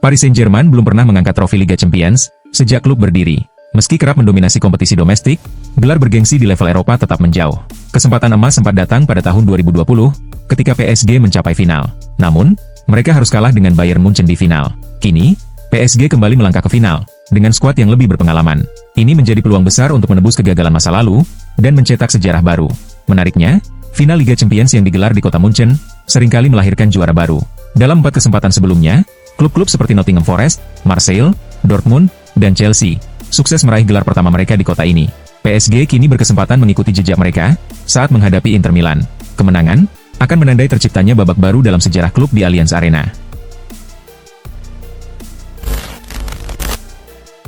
Paris Saint-Germain belum pernah mengangkat trofi Liga Champions sejak klub berdiri. Meski kerap mendominasi kompetisi domestik, gelar bergengsi di level Eropa tetap menjauh. Kesempatan emas sempat datang pada tahun 2020 ketika PSG mencapai final. Namun, mereka harus kalah dengan Bayern Munchen di final. Kini, PSG kembali melangkah ke final dengan skuad yang lebih berpengalaman. Ini menjadi peluang besar untuk menebus kegagalan masa lalu dan mencetak sejarah baru. Menariknya, final Liga Champions yang digelar di kota Munchen seringkali melahirkan juara baru. Dalam 4 kesempatan sebelumnya, klub-klub seperti Nottingham Forest, Marseille, Dortmund, dan Chelsea sukses meraih gelar pertama mereka di kota ini. PSG kini berkesempatan mengikuti jejak mereka saat menghadapi Inter Milan. Kemenangan akan menandai terciptanya babak baru dalam sejarah klub di Allianz Arena.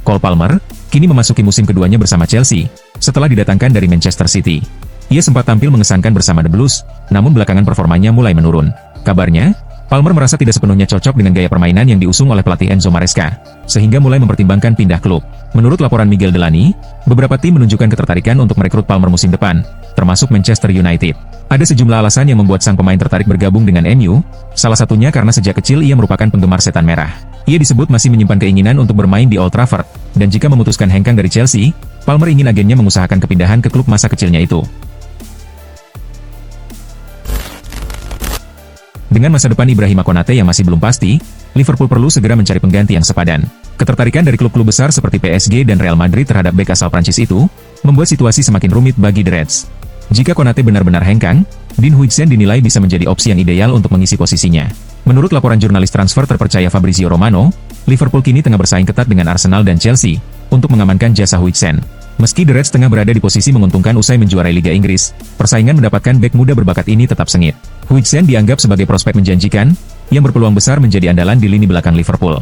Cole Palmer kini memasuki musim keduanya bersama Chelsea setelah didatangkan dari Manchester City. Ia sempat tampil mengesankan bersama The Blues, namun belakangan performanya mulai menurun. Kabarnya, Palmer merasa tidak sepenuhnya cocok dengan gaya permainan yang diusung oleh pelatih Enzo Maresca, sehingga mulai mempertimbangkan pindah klub. Menurut laporan Miguel Delany, beberapa tim menunjukkan ketertarikan untuk merekrut Palmer musim depan, termasuk Manchester United. Ada sejumlah alasan yang membuat sang pemain tertarik bergabung dengan MU, salah satunya karena sejak kecil ia merupakan penggemar setan merah. Ia disebut masih menyimpan keinginan untuk bermain di Old Trafford, dan jika memutuskan hengkang dari Chelsea, Palmer ingin agennya mengusahakan kepindahan ke klub masa kecilnya itu. Dengan masa depan Ibrahima Konate yang masih belum pasti, Liverpool perlu segera mencari pengganti yang sepadan. Ketertarikan dari klub-klub besar seperti PSG dan Real Madrid terhadap bek asal Prancis itu, membuat situasi semakin rumit bagi The Reds. Jika Konate benar-benar hengkang, Dean Huijsen dinilai bisa menjadi opsi yang ideal untuk mengisi posisinya. Menurut laporan jurnalis transfer terpercaya Fabrizio Romano, Liverpool kini tengah bersaing ketat dengan Arsenal dan Chelsea untuk mengamankan jasa Huijsen. Meski The Reds tengah berada di posisi menguntungkan usai menjuarai Liga Inggris, persaingan mendapatkan bek muda berbakat ini tetap sengit. Huijsen dianggap sebagai prospek menjanjikan, yang berpeluang besar menjadi andalan di lini belakang Liverpool.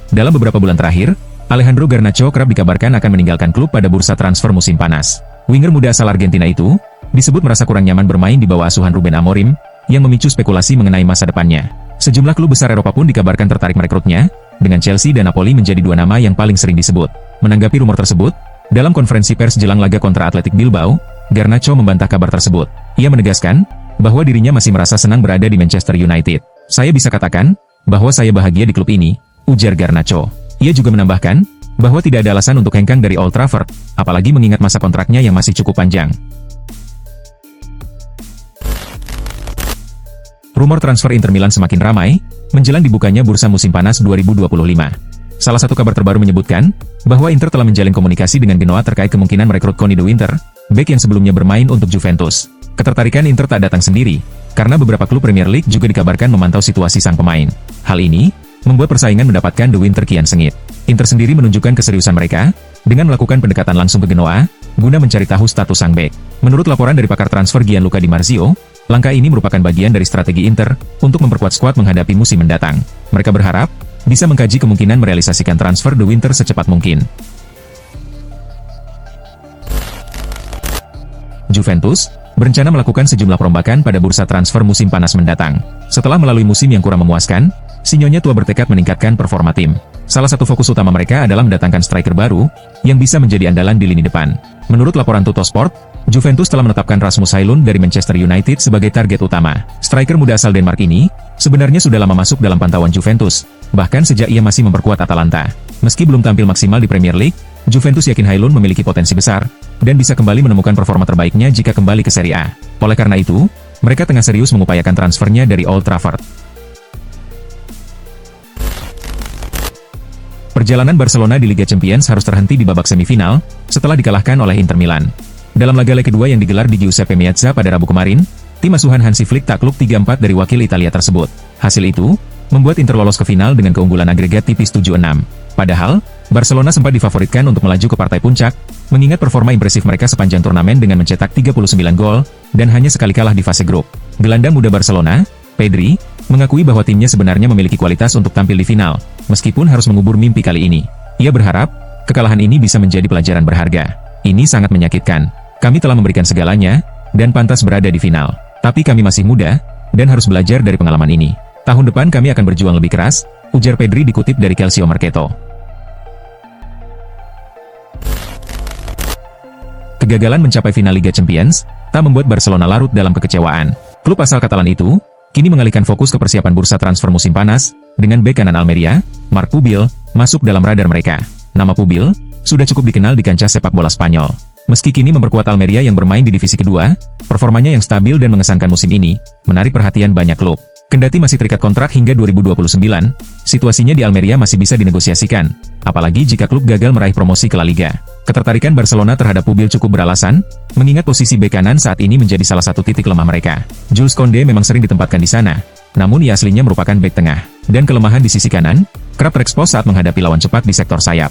Dalam beberapa bulan terakhir, Alejandro Garnacho kerap dikabarkan akan meninggalkan klub pada bursa transfer musim panas. Winger muda asal Argentina itu disebut merasa kurang nyaman bermain di bawah asuhan Ruben Amorim, yang memicu spekulasi mengenai masa depannya. Sejumlah klub besar Eropa pun dikabarkan tertarik merekrutnya, dengan Chelsea dan Napoli menjadi dua nama yang paling sering disebut. Menanggapi rumor tersebut, dalam konferensi pers jelang laga kontra Athletic Bilbao, Garnacho membantah kabar tersebut. Ia menegaskan bahwa dirinya masih merasa senang berada di Manchester United. "Saya bisa katakan bahwa saya bahagia di klub ini," ujar Garnacho. Ia juga menambahkan bahwa tidak ada alasan untuk hengkang dari Old Trafford, apalagi mengingat masa kontraknya yang masih cukup panjang. Rumor transfer Inter Milan semakin ramai menjelang dibukanya bursa musim panas 2025. Salah satu kabar terbaru menyebutkan bahwa Inter telah menjalin komunikasi dengan Genoa terkait kemungkinan merekrut Conny de Winter, bek yang sebelumnya bermain untuk Juventus. Ketertarikan Inter tak datang sendiri, karena beberapa klub Premier League juga dikabarkan memantau situasi sang pemain. Hal ini membuat persaingan mendapatkan de Winter kian sengit. Inter sendiri menunjukkan keseriusan mereka dengan melakukan pendekatan langsung ke Genoa guna mencari tahu status sang bek. Menurut laporan dari pakar transfer Gianluca Di Marzio, langkah ini merupakan bagian dari strategi Inter untuk memperkuat skuad menghadapi musim mendatang. Mereka berharap bisa mengkaji kemungkinan merealisasikan transfer de Winter secepat mungkin. Juventus berencana melakukan sejumlah perombakan pada bursa transfer musim panas mendatang. Setelah melalui musim yang kurang memuaskan, si Nyonya tua bertekad meningkatkan performa tim. Salah satu fokus utama mereka adalah mendatangkan striker baru yang bisa menjadi andalan di lini depan. Menurut laporan Tuttosport, Juventus telah menetapkan Rasmus Højlund dari Manchester United sebagai target utama. Striker muda asal Denmark ini sebenarnya sudah lama masuk dalam pantauan Juventus, bahkan sejak ia masih memperkuat Atalanta. Meski belum tampil maksimal di Premier League, Juventus yakin Højlund memiliki potensi besar dan bisa kembali menemukan performa terbaiknya jika kembali ke Serie A. Oleh karena itu, mereka tengah serius mengupayakan transfernya dari Old Trafford. Perjalanan Barcelona di Liga Champions harus terhenti di babak semifinal setelah dikalahkan oleh Inter Milan. Dalam laga leg kedua yang digelar di Giuseppe Meazza pada Rabu kemarin, tim asuhan Hansi Flick takluk 3-4 dari wakil Italia tersebut. Hasil itu membuat Inter lolos ke final dengan keunggulan agregat tipis 7-6. Padahal, Barcelona sempat difavoritkan untuk melaju ke partai puncak, mengingat performa impresif mereka sepanjang turnamen dengan mencetak 39 gol, dan hanya sekali kalah di fase grup. Gelandang muda Barcelona, Pedri, mengakui bahwa timnya sebenarnya memiliki kualitas untuk tampil di final, meskipun harus mengubur mimpi kali ini. Ia berharap, kekalahan ini bisa menjadi pelajaran berharga. "Ini sangat menyakitkan. Kami telah memberikan segalanya, dan pantas berada di final. Tapi kami masih muda, dan harus belajar dari pengalaman ini. Tahun depan kami akan berjuang lebih keras," ujar Pedri dikutip dari Calcio Mercato. Kegagalan mencapai final Liga Champions tak membuat Barcelona larut dalam kekecewaan. Klub asal Katalan itu kini mengalihkan fokus ke persiapan bursa transfer musim panas, dengan bek kanan Almeria, Marc Pubil, masuk dalam radar mereka. Nama Pubil sudah cukup dikenal di kancah sepak bola Spanyol. Meski kini memperkuat Almeria yang bermain di divisi kedua, performanya yang stabil dan mengesankan musim ini, menarik perhatian banyak klub. Kendati masih terikat kontrak hingga 2029, situasinya di Almeria masih bisa dinegosiasikan, apalagi jika klub gagal meraih promosi ke La Liga. Ketertarikan Barcelona terhadap Pubil cukup beralasan, mengingat posisi bek kanan saat ini menjadi salah satu titik lemah mereka. Jules Koundé memang sering ditempatkan di sana, namun ia aslinya merupakan bek tengah, dan kelemahan di sisi kanan, kerap terekspos saat menghadapi lawan cepat di sektor sayap.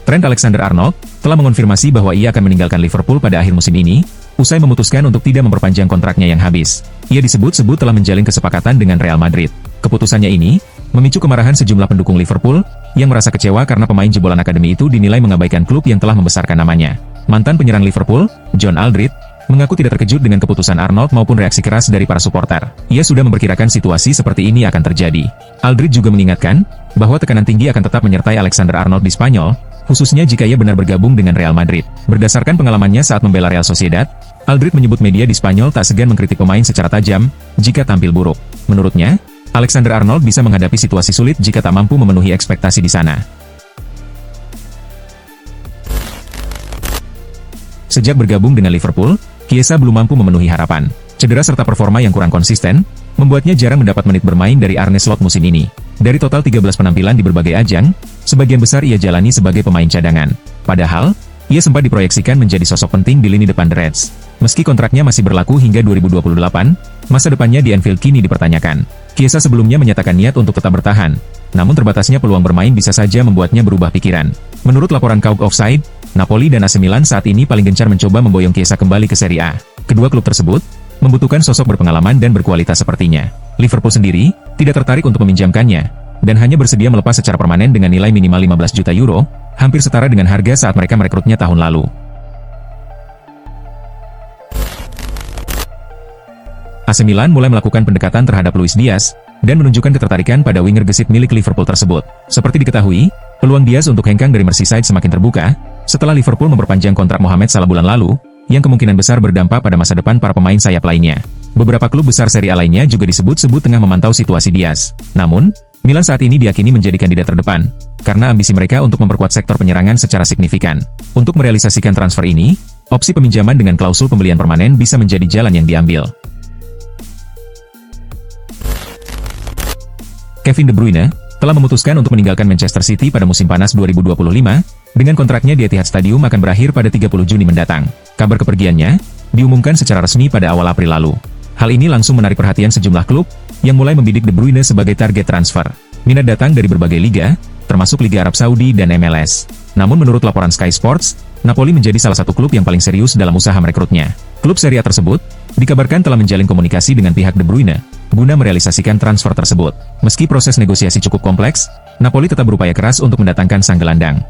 Trent Alexander-Arnold telah mengonfirmasi bahwa ia akan meninggalkan Liverpool pada akhir musim ini, usai memutuskan untuk tidak memperpanjang kontraknya yang habis. Ia disebut-sebut telah menjalin kesepakatan dengan Real Madrid. Keputusannya ini memicu kemarahan sejumlah pendukung Liverpool yang merasa kecewa karena pemain jebolan akademi itu dinilai mengabaikan klub yang telah membesarkan namanya. Mantan penyerang Liverpool, John Aldridge, mengaku tidak terkejut dengan keputusan Arnold maupun reaksi keras dari para supporter. Ia sudah memperkirakan situasi seperti ini akan terjadi. Aldridge juga mengingatkan bahwa tekanan tinggi akan tetap menyertai Alexander-Arnold di Spanyol, khususnya jika ia benar bergabung dengan Real Madrid. Berdasarkan pengalamannya saat membela Real Sociedad, Aldridge menyebut media di Spanyol tak segan mengkritik pemain secara tajam jika tampil buruk. Menurutnya, Alexander-Arnold bisa menghadapi situasi sulit jika tak mampu memenuhi ekspektasi di sana. Sejak bergabung dengan Liverpool, Chiesa belum mampu memenuhi harapan. Cedera serta performa yang kurang konsisten membuatnya jarang mendapat menit bermain dari Arne Slot musim ini. Dari total 13 penampilan di berbagai ajang, sebagian besar ia jalani sebagai pemain cadangan. Padahal, ia sempat diproyeksikan menjadi sosok penting di lini depan The Reds. Meski kontraknya masih berlaku hingga 2028, masa depannya di Anfield kini dipertanyakan. Chiesa sebelumnya menyatakan niat untuk tetap bertahan, namun terbatasnya peluang bermain bisa saja membuatnya berubah pikiran. Menurut laporan Kauk Offside, Napoli dan AC Milan saat ini paling gencar mencoba memboyong Chiesa kembali ke Serie A. Kedua klub tersebut membutuhkan sosok berpengalaman dan berkualitas sepertinya. Liverpool sendiri tidak tertarik untuk meminjamkannya, dan hanya bersedia melepas secara permanen dengan nilai minimal 15 juta euro, hampir setara dengan harga saat mereka merekrutnya tahun lalu. AC Milan mulai melakukan pendekatan terhadap Luis Diaz, dan menunjukkan ketertarikan pada winger gesit milik Liverpool tersebut. Seperti diketahui, peluang Diaz untuk hengkang dari Merseyside semakin terbuka, setelah Liverpool memperpanjang kontrak Mohamed Salah bulan lalu, yang kemungkinan besar berdampak pada masa depan para pemain sayap lainnya. Beberapa klub besar Serie A lainnya juga disebut-sebut tengah memantau situasi Diaz. Namun, Milan saat ini diyakini menjadi kandidat terdepan, karena ambisi mereka untuk memperkuat sektor penyerangan secara signifikan. Untuk merealisasikan transfer ini, opsi peminjaman dengan klausul pembelian permanen bisa menjadi jalan yang diambil. Kevin De Bruyne telah memutuskan untuk meninggalkan Manchester City pada musim panas 2025, dengan kontraknya di Etihad Stadium akan berakhir pada 30 Juni mendatang. Kabar kepergiannya diumumkan secara resmi pada awal April lalu. Hal ini langsung menarik perhatian sejumlah klub yang mulai membidik De Bruyne sebagai target transfer. Minat datang dari berbagai liga, termasuk Liga Arab Saudi dan MLS. Namun menurut laporan Sky Sports, Napoli menjadi salah satu klub yang paling serius dalam usaha merekrutnya. Klub Serie A tersebut dikabarkan telah menjalin komunikasi dengan pihak De Bruyne guna merealisasikan transfer tersebut. Meski proses negosiasi cukup kompleks, Napoli tetap berupaya keras untuk mendatangkan sang gelandang.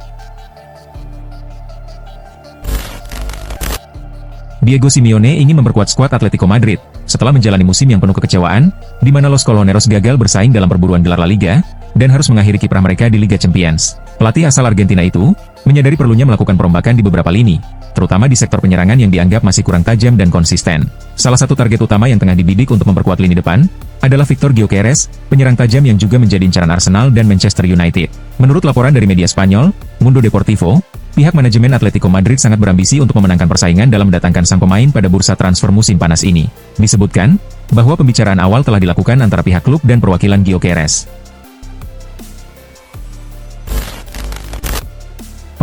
Diego Simeone ingin memperkuat skuad Atletico Madrid setelah menjalani musim yang penuh kekecewaan, di mana Los Coloneros gagal bersaing dalam perburuan gelar La Liga dan harus mengakhiri kiprah mereka di Liga Champions. Pelatih asal Argentina itu menyadari perlunya melakukan perombakan di beberapa lini, terutama di sektor penyerangan yang dianggap masih kurang tajam dan konsisten. Salah satu target utama yang tengah dibidik untuk memperkuat lini depan adalah Victor Gyökeres, penyerang tajam yang juga menjadi incaran Arsenal dan Manchester United. Menurut laporan dari media Spanyol, Mundo Deportivo, pihak manajemen Atletico Madrid sangat berambisi untuk memenangkan persaingan dalam mendatangkan sang pemain pada bursa transfer musim panas ini. Disebutkan bahwa pembicaraan awal telah dilakukan antara pihak klub dan perwakilan Gyökeres.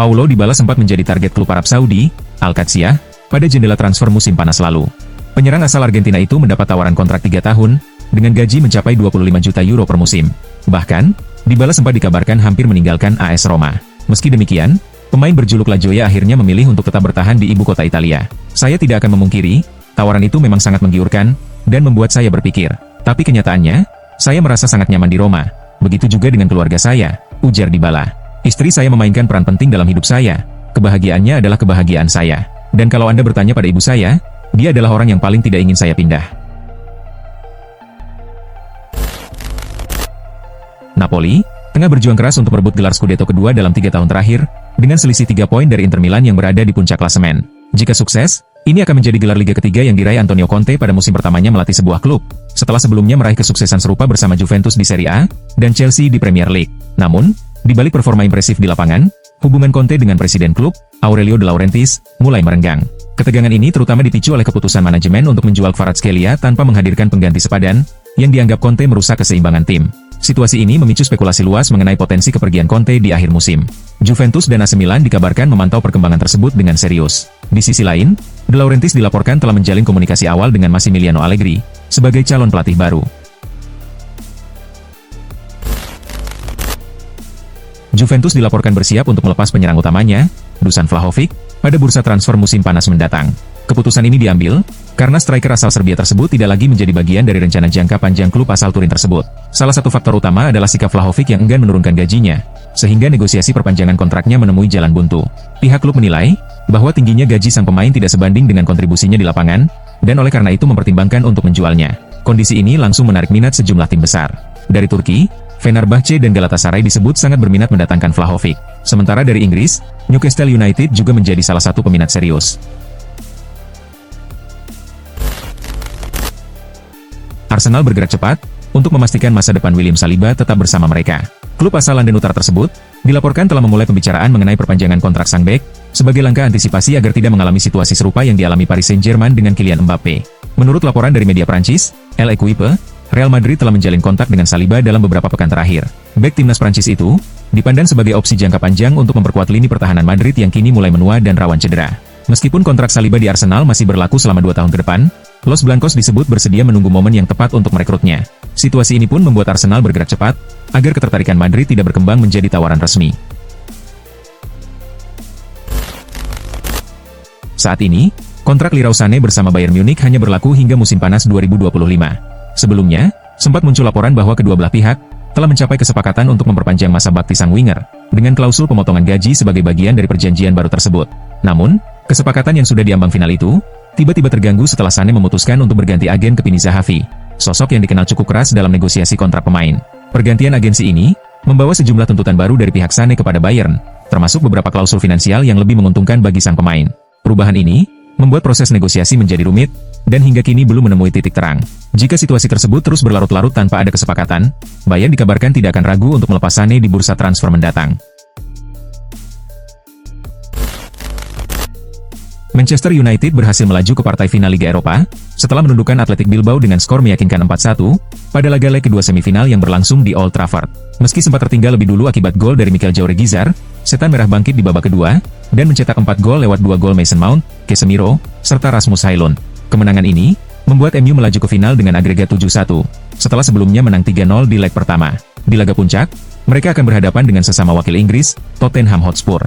Paulo Dybala sempat menjadi target klub Arab Saudi, Al-Qadsiah, pada jendela transfer musim panas lalu. Penyerang asal Argentina itu mendapat tawaran kontrak 3 tahun, dengan gaji mencapai 25 juta euro per musim. Bahkan, Dybala sempat dikabarkan hampir meninggalkan AS Roma. Meski demikian, pemain berjuluk La Gioia akhirnya memilih untuk tetap bertahan di ibu kota Italia. Saya tidak akan memungkiri, tawaran itu memang sangat menggiurkan, dan membuat saya berpikir. Tapi kenyataannya, saya merasa sangat nyaman di Roma. Begitu juga dengan keluarga saya, ujar Dybala. Istri saya memainkan peran penting dalam hidup saya. Kebahagiaannya adalah kebahagiaan saya. Dan kalau Anda bertanya pada ibu saya, dia adalah orang yang paling tidak ingin saya pindah. Napoli tengah berjuang keras untuk merebut gelar Scudetto kedua dalam 3 tahun terakhir, dengan selisih 3 poin dari Inter Milan yang berada di puncak klasemen. Jika sukses, Ini akan menjadi gelar Liga ketiga yang diraih Antonio Conte pada musim pertamanya melatih sebuah klub, setelah sebelumnya meraih kesuksesan serupa bersama Juventus di Serie A, dan Chelsea di Premier League. Namun, di balik performa impresif di lapangan, hubungan Conte dengan presiden klub, Aurelio De Laurentiis, mulai merenggang. Ketegangan ini terutama dipicu oleh keputusan manajemen untuk menjual Kvaratskhelia tanpa menghadirkan pengganti sepadan, yang dianggap Conte merusak keseimbangan tim. Situasi ini memicu spekulasi luas mengenai potensi kepergian Conte di akhir musim. Juventus dan AC Milan dikabarkan memantau perkembangan tersebut dengan serius. Di sisi lain, De Laurentiis dilaporkan telah menjalin komunikasi awal dengan Massimiliano Allegri sebagai calon pelatih baru. Juventus dilaporkan bersiap untuk melepas penyerang utamanya, Dusan Vlahovic, pada bursa transfer musim panas mendatang. Keputusan ini diambil karena striker asal Serbia tersebut tidak lagi menjadi bagian dari rencana jangka panjang klub asal Turin tersebut. Salah satu faktor utama adalah sikap Vlahovic yang enggan menurunkan gajinya, sehingga negosiasi perpanjangan kontraknya menemui jalan buntu. Pihak klub menilai bahwa tingginya gaji sang pemain tidak sebanding dengan kontribusinya di lapangan, dan oleh karena itu mempertimbangkan untuk menjualnya. Kondisi ini langsung menarik minat sejumlah tim besar. Dari Turki, Fenerbahce dan Galatasaray disebut sangat berminat mendatangkan Vlahovic. Sementara dari Inggris, Newcastle United juga menjadi salah satu peminat serius. Arsenal bergerak cepat untuk memastikan masa depan William Saliba tetap bersama mereka. Klub asal London Utara tersebut dilaporkan telah memulai pembicaraan mengenai perpanjangan kontrak sang bek sebagai langkah antisipasi agar tidak mengalami situasi serupa yang dialami Paris Saint-Germain dengan Kylian Mbappe. Menurut laporan dari media Prancis, L'Equipe, Real Madrid telah menjalin kontak dengan Saliba dalam beberapa pekan terakhir. Bek timnas Prancis itu dipandang sebagai opsi jangka panjang untuk memperkuat lini pertahanan Madrid yang kini mulai menua dan rawan cedera. Meskipun kontrak Saliba di Arsenal masih berlaku selama 2 tahun ke depan, Los Blancos disebut bersedia menunggu momen yang tepat untuk merekrutnya. Situasi ini pun membuat Arsenal bergerak cepat, agar ketertarikan Madrid tidak berkembang menjadi tawaran resmi. Saat ini, kontrak Leroy Sané bersama Bayern Munich hanya berlaku hingga musim panas 2025. Sebelumnya, sempat muncul laporan bahwa kedua belah pihak telah mencapai kesepakatan untuk memperpanjang masa bakti sang winger, dengan klausul pemotongan gaji sebagai bagian dari perjanjian baru tersebut. Namun, kesepakatan yang sudah diambang final itu tiba-tiba terganggu setelah Sané memutuskan untuk berganti agen ke Pini Zahavi, sosok yang dikenal cukup keras dalam negosiasi kontrak pemain. Pergantian agensi ini membawa sejumlah tuntutan baru dari pihak Sané kepada Bayern, termasuk beberapa klausul finansial yang lebih menguntungkan bagi sang pemain. Perubahan ini membuat proses negosiasi menjadi rumit, dan hingga kini belum menemui titik terang. Jika situasi tersebut terus berlarut-larut tanpa ada kesepakatan, Bayern dikabarkan tidak akan ragu untuk melepas Sané di bursa transfer mendatang. Manchester United berhasil melaju ke partai final Liga Eropa, setelah menundukkan Athletic Bilbao dengan skor meyakinkan 4-1, pada laga leg kedua semifinal yang berlangsung di Old Trafford. Meski sempat tertinggal lebih dulu akibat gol dari Mikel Jauregui, Setan Merah bangkit di babak kedua, dan mencetak 4 gol lewat 2 gol Mason Mount, Casemiro, serta Rasmus Højlund. Kemenangan ini membuat MU melaju ke final dengan agregat 7-1, setelah sebelumnya menang 3-0 di leg pertama. Di laga puncak, mereka akan berhadapan dengan sesama wakil Inggris, Tottenham Hotspur.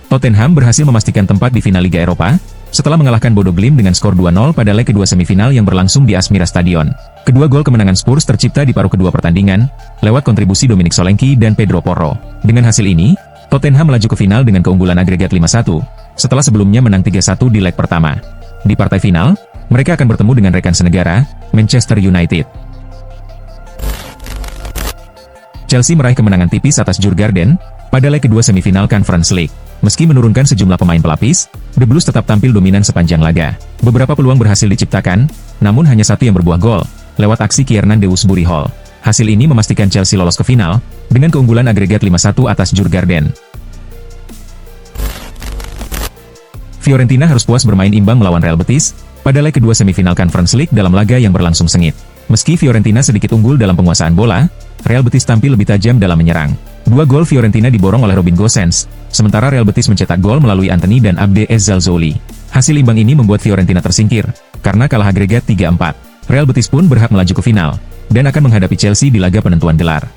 Tottenham berhasil memastikan tempat di final Liga Eropa, setelah mengalahkan Bodo Glimt dengan skor 2-0 pada leg kedua semifinal yang berlangsung di Asmira Stadion. Kedua gol kemenangan Spurs tercipta di paruh kedua pertandingan, lewat kontribusi Dominic Solanke dan Pedro Porro. Dengan hasil ini, Tottenham melaju ke final dengan keunggulan agregat 5-1, setelah sebelumnya menang 3-1 di leg pertama. Di partai final, mereka akan bertemu dengan rekan senegara, Manchester United. Chelsea meraih kemenangan tipis atas Djurgården pada leg kedua semifinal Conference League. Meski menurunkan sejumlah pemain pelapis, The Blues tetap tampil dominan sepanjang laga. Beberapa peluang berhasil diciptakan, namun hanya satu yang berbuah gol, lewat aksi Kiernan Dewsbury Hall. Hasil ini memastikan Chelsea lolos ke final, dengan keunggulan agregat 5-1 atas Djurgården. Fiorentina harus puas bermain imbang melawan Real Betis, pada leg kedua semifinal Conference League dalam laga yang berlangsung sengit. Meski Fiorentina sedikit unggul dalam penguasaan bola, Real Betis tampil lebih tajam dalam menyerang. 2 gol Fiorentina diborong oleh Robin Gosens, sementara Real Betis mencetak gol melalui Anthony dan Abde Ezzalzouli. Hasil imbang ini membuat Fiorentina tersingkir, karena kalah agregat 3-4. Real Betis pun berhak melaju ke final, dan akan menghadapi Chelsea di laga penentuan gelar.